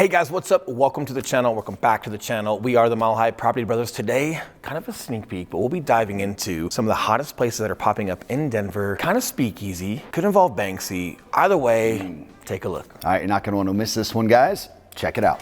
Hey guys, what's up? Welcome to the channel. Welcome back to the channel. We are the Mile High Property Brothers. Today, kind of a sneak peek, but we'll be diving into some of the hottest places that are popping up in Denver. Kind of speakeasy, could involve Banksy. Either way, take a look. All right, you're not gonna want to miss this one, guys. Check it out.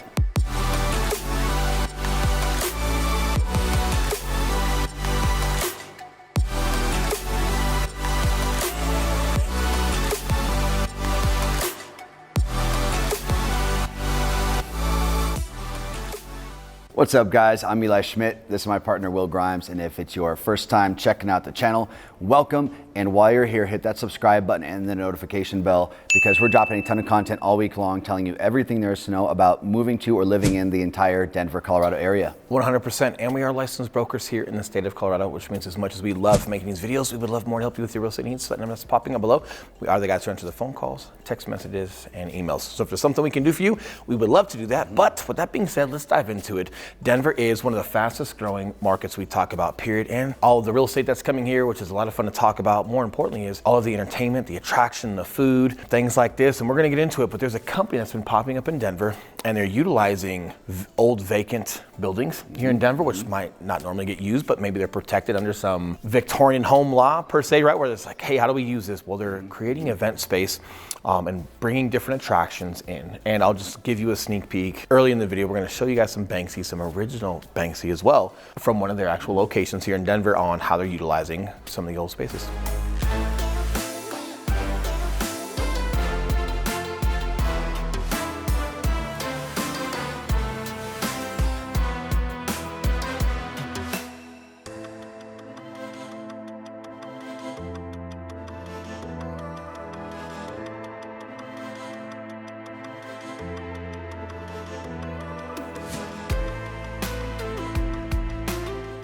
What's up, guys? I'm Eli Schmidt. This is my partner, Will Grimes. And if it's your first time checking out the channel, welcome. And while you're here, hit that subscribe button and the notification bell because we're dropping a ton of content all week long telling you everything there is to know about moving to or living in the entire Denver, Colorado area. 100%. And we are licensed brokers here in the state of Colorado, which means as much as we love making these videos, we would love more to help you with your real estate needs. So that number is popping up below. We are the guys who answer the phone calls, text messages, and emails. So if there's something we can do for you, we would love to do that. But with that being said, let's dive into it. Denver is one of the fastest growing markets we talk about, period. And all of the real estate that's coming here, which is a lot of fun to talk about. More importantly is all of the entertainment, the attraction, the food, things like this. And we're gonna get into it, but there's a company that's been popping up in Denver and they're utilizing old vacant buildings here in Denver, which might not normally get used, but maybe they're protected under some Victorian home law per se, right? Where it's like, hey, how do we use this? Well, they're creating event space and bringing different attractions in. And I'll just give you a sneak peek. Early in the video, we're gonna show you guys some Banksy, some original Banksy as well, from one of their actual locations here in Denver on how they're utilizing some of the old spaces.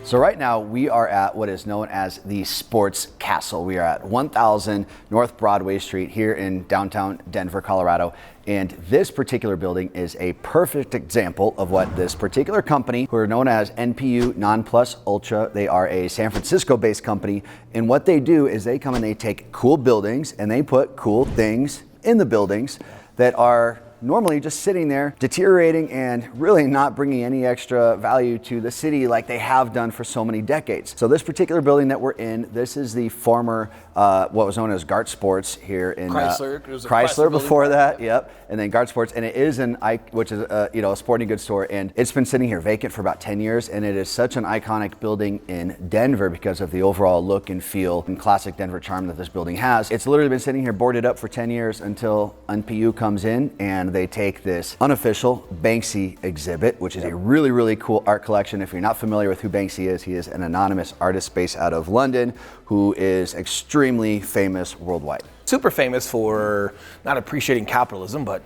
So right now we are at what is known as the Sports Castle. We are at 1000 North Broadway Street here in downtown Denver, Colorado. And this particular building is a perfect example of what this particular company, who are known as NPU Non-Plus Ultra, they are a San Francisco-based company. And what they do is they come and they take cool buildings and they put cool things in the buildings that are normally just sitting there deteriorating and really not bringing any extra value to the city like they have done for so many decades. So this particular building that we're in, this is the former what was known as Gart Sports here in Chrysler before that, yep, and then Gart Sports, and it is which is a sporting goods store, and it's been sitting here vacant for about 10 years, and it is such an iconic building in Denver because of the overall look and feel and classic Denver charm that this building has. It's literally been sitting here boarded up for 10 years until NPU comes in and they take this unofficial Banksy exhibit, which is a really, really cool art collection. If you're not familiar with who Banksy is, he is an anonymous artist based out of London who is extremely famous worldwide. Super famous for not appreciating capitalism, but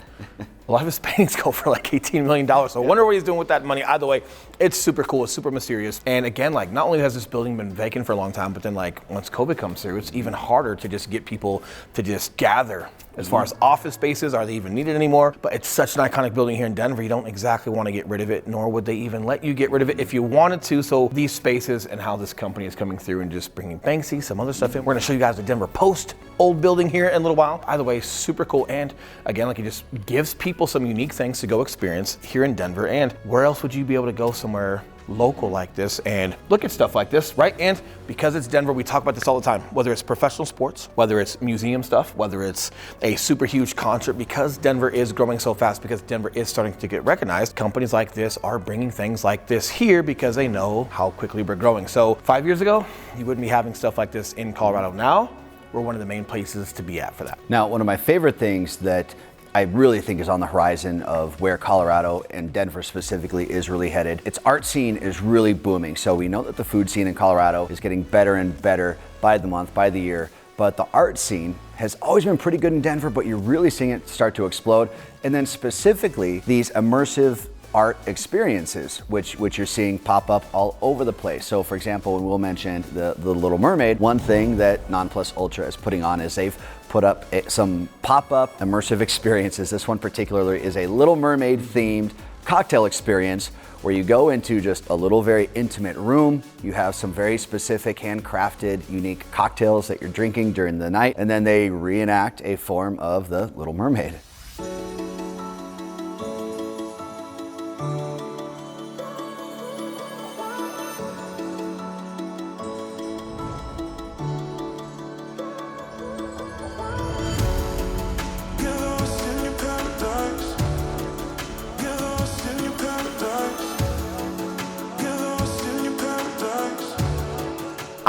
a lot of his paintings go for like $18 million. So I wonder what he's doing with that money. Either way, it's super cool, it's super mysterious. And again, like not only has this building been vacant for a long time, but then like once COVID comes through, it's even harder to just get people to just gather. As far as office spaces, are they even needed anymore? But it's such an iconic building here in Denver, you don't exactly want to get rid of it, nor would they even let you get rid of it if you wanted to. So these spaces and how this company is coming through and just bringing Banksy, some other stuff in. We're gonna show you guys the Denver Post old building here in a little while. Either way, super cool. And again, like it just gives people some unique things to go experience here in Denver. And where else would you be able to go somewhere local like this and look at stuff like this, right? And because it's Denver, we talk about this all the time, whether it's professional sports, whether it's museum stuff, whether it's a super huge concert, because Denver is growing so fast, because Denver is starting to get recognized, companies like this are bringing things like this here because they know how quickly we're growing. So 5 years ago, you wouldn't be having stuff like this in Colorado. Now, we're one of the main places to be at for that. Now, one of my favorite things that I really think is on the horizon of where Colorado and Denver specifically is really headed. Its art scene is really booming. So we know that the food scene in Colorado is getting better and better by the month, by the year. But the art scene has always been pretty good in Denver, but you're really seeing it start to explode. And then specifically these immersive art experiences, which you're seeing pop up all over the place. So for example, when Will mentioned the Little Mermaid, one thing that Non-Plus Ultra is putting on is they've put up some pop-up immersive experiences. This one particularly is a Little Mermaid themed cocktail experience where you go into just a little very intimate room. You have some very specific handcrafted, unique cocktails that you're drinking during the night, and then they reenact a form of the Little Mermaid.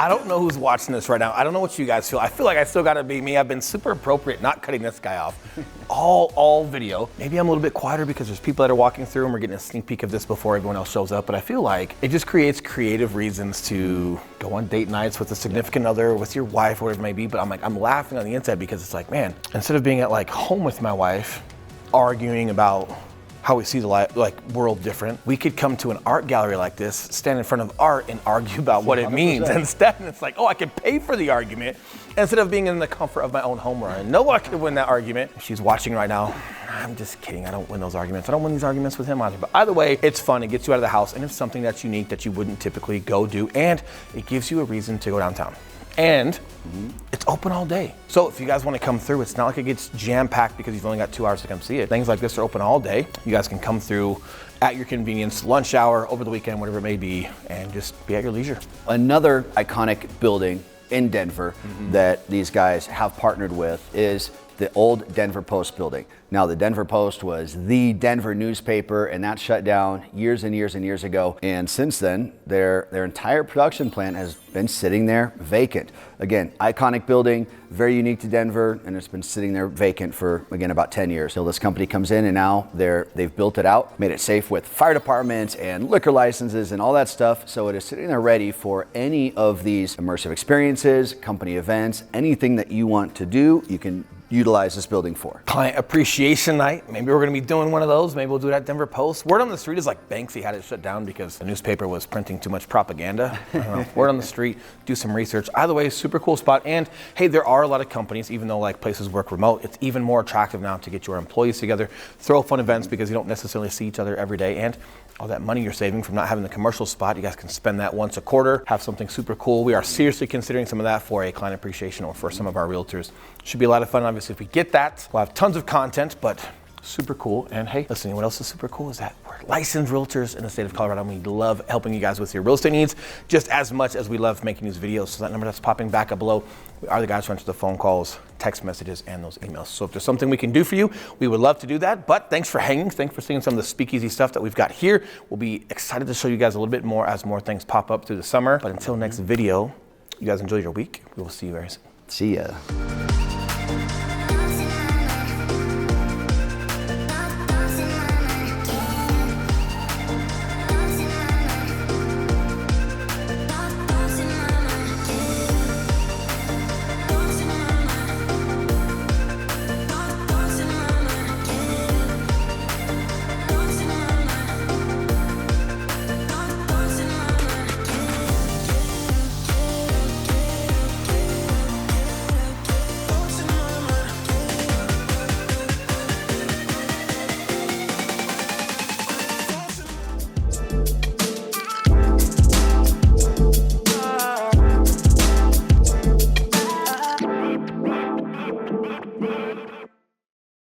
I don't know who's watching this right now. I don't know what you guys feel. I feel like I still gotta be me. I've been super appropriate not cutting this guy off. All video. Maybe I'm a little bit quieter because there's people that are walking through and we're getting a sneak peek of this before everyone else shows up. But I feel like it just creates creative reasons to go on date nights with a significant other, with your wife, or whatever it may be. But I'm laughing on the inside because it's like, man, instead of being at like home with my wife, arguing about how we see the world different, we could come to an art gallery like this, stand in front of art and argue about what it means. Instead, it's like, oh, I can pay for the argument instead of being in the comfort of my own home where I know I could win that argument. She's watching right now. I'm just kidding. I don't win those arguments. I don't win these arguments with him either. But either way, it's fun. It gets you out of the house, and it's something that's unique that you wouldn't typically go do, and it gives you a reason to go downtown. And it's open all day. So if you guys want to come through, it's not like it gets jam-packed because you've only got 2 hours to come see it. Things like this are open all day. You guys can come through at your convenience, lunch hour, over the weekend, whatever it may be, and just be at your leisure. Another iconic building in Denver that these guys have partnered with is the old Denver Post building. Now, the Denver Post was the Denver newspaper, and that shut down years and years and years ago. And since then, their entire production plant has been sitting there vacant. Again, iconic building, very unique to Denver, and it's been sitting there vacant for, again, about 10 years. So this company comes in, and now they've built it out, made it safe with fire departments and liquor licenses and all that stuff. So it is sitting there ready for any of these immersive experiences, company events, anything that you want to do, you can utilize this building for. Client appreciation night. Maybe we're gonna be doing one of those. Maybe we'll do it at Denver Post. Word on the street is like Banksy had it shut down because the newspaper was printing too much propaganda. I don't know. Word on the street, do some research. Either way, super cool spot. And hey, there are a lot of companies, even though like places work remote, it's even more attractive now to get your employees together, throw fun events because you don't necessarily see each other every day. And all that money you're saving from not having the commercial spot, you guys can spend that once a quarter, have something super cool. We are seriously considering some of that for a client appreciation or for some of our realtors. Should be a lot of fun. Obviously, if we get that, we'll have tons of content, but super cool. And hey, listen, what else is super cool is that we're licensed realtors in the state of Colorado, and we love helping you guys with your real estate needs just as much as we love making these videos. So that number that's popping back up below, we are the guys who answer the phone calls, text messages, and those emails. So if there's something we can do for you, we would love to do that. But thanks for hanging. Thanks for seeing some of the speakeasy stuff that we've got here. We'll be excited to show you guys a little bit more as more things pop up through the summer. But until next video, you guys enjoy your week. We will see you very soon. See ya.